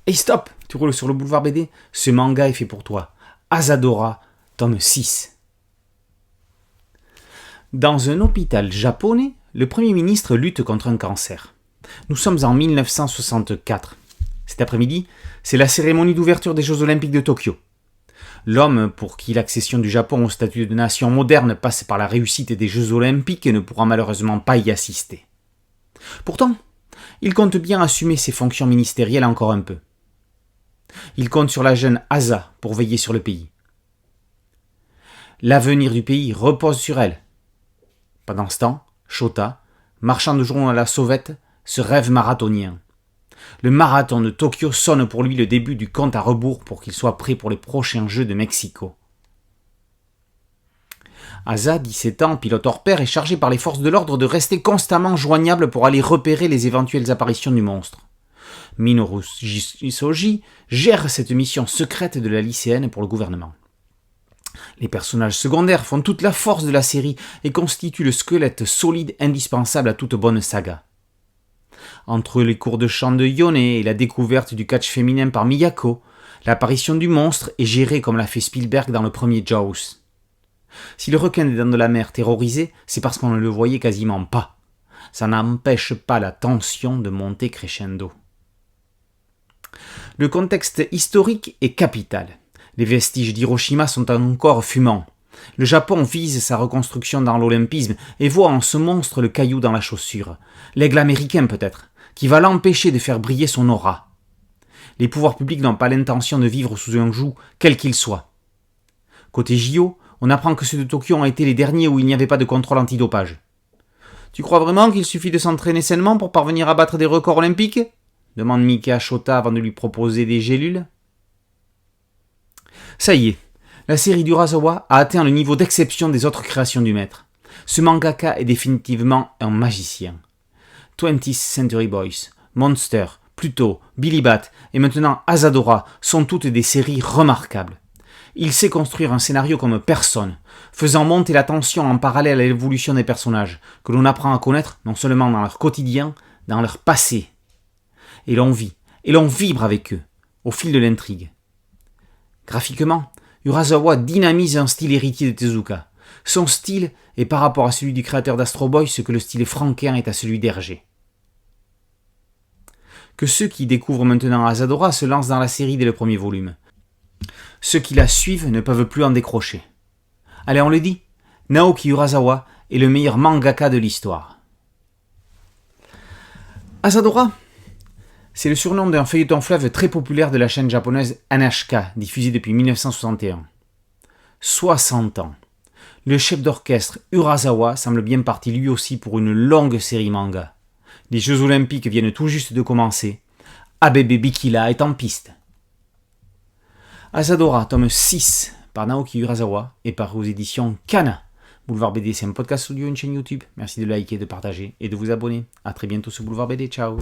Hey stop, tu roules sur le boulevard BD. Ce manga est fait pour toi. Asadora, tome 6. Dans un hôpital japonais, le Premier ministre lutte contre un cancer. Nous sommes en 1964. Cet après-midi, c'est la cérémonie d'ouverture des Jeux Olympiques de Tokyo. L'homme pour qui l'accession du Japon au statut de nation moderne passe par la réussite des Jeux Olympiques ne pourra malheureusement pas y assister. Pourtant, il compte bien assumer ses fonctions ministérielles encore un peu. Il compte sur la jeune Asa pour veiller sur le pays. L'avenir du pays repose sur elle. Pendant ce temps, Shota, marchand de journaux à la sauvette, se rêve marathonien. Le marathon de Tokyo sonne pour lui le début du compte à rebours pour qu'il soit prêt pour les prochains Jeux de Mexico. Asa, 17 ans, pilote hors pair, est chargé par les forces de l'ordre de rester constamment joignable pour aller repérer les éventuelles apparitions du monstre. Minoru Isoji gère cette mission secrète de la lycéenne pour le gouvernement. Les personnages secondaires font toute la force de la série et constituent le squelette solide indispensable à toute bonne saga. Entre les cours de chant de Yone et la découverte du catch féminin par Miyako, l'apparition du monstre est gérée comme l'a fait Spielberg dans le premier Jaws. Si le requin des dents de la mer terrorisait, c'est parce qu'on ne le voyait quasiment pas. Ça n'empêche pas la tension de monter crescendo. Le contexte historique est capital. Les vestiges d'Hiroshima sont encore fumants. Le Japon vise sa reconstruction dans l'olympisme et voit en ce monstre le caillou dans la chaussure. L'aigle américain peut-être, qui va l'empêcher de faire briller son aura. Les pouvoirs publics n'ont pas l'intention de vivre sous un joug, quel qu'il soit. Côté JO, on apprend que ceux de Tokyo ont été les derniers où il n'y avait pas de contrôle antidopage. Tu crois vraiment qu'il suffit de s'entraîner sainement pour parvenir à battre des records olympiques ? Demande Mika à Shota avant de lui proposer des gélules. Ça y est, la série d'Urasawa a atteint le niveau d'exception des autres créations du maître. Ce mangaka est définitivement un magicien. 20th Century Boys, Monster, Pluto, Billy Bat et maintenant Asadora sont toutes des séries remarquables. Il sait construire un scénario comme personne, faisant monter la tension en parallèle à l'évolution des personnages, que l'on apprend à connaître non seulement dans leur quotidien, dans leur passé. Et l'on vit, et l'on vibre avec eux, au fil de l'intrigue. Graphiquement, Urasawa dynamise un style héritier de Tezuka. Son style est par rapport à celui du créateur d'Astro Boy ce que le style franquin est à celui d'Hergé. Que ceux qui découvrent maintenant Asadora se lancent dans la série dès le premier volume. Ceux qui la suivent ne peuvent plus en décrocher. Allez, on le dit, Naoki Urasawa est le meilleur mangaka de l'histoire. Asadora, c'est le surnom d'un feuilleton fleuve très populaire de la chaîne japonaise NHK, diffusée depuis 1961. 60 ans. Le chef d'orchestre Urasawa semble bien parti lui aussi pour une longue série manga. Les Jeux Olympiques viennent tout juste de commencer. Abebe Bikila est en piste. Asadora, tome 6, par Naoki Urasawa, et paru aux éditions Kana. Boulevard BD, c'est un podcast audio, une chaîne YouTube. Merci de liker, de partager et de vous abonner. A très bientôt sur Boulevard BD. Ciao.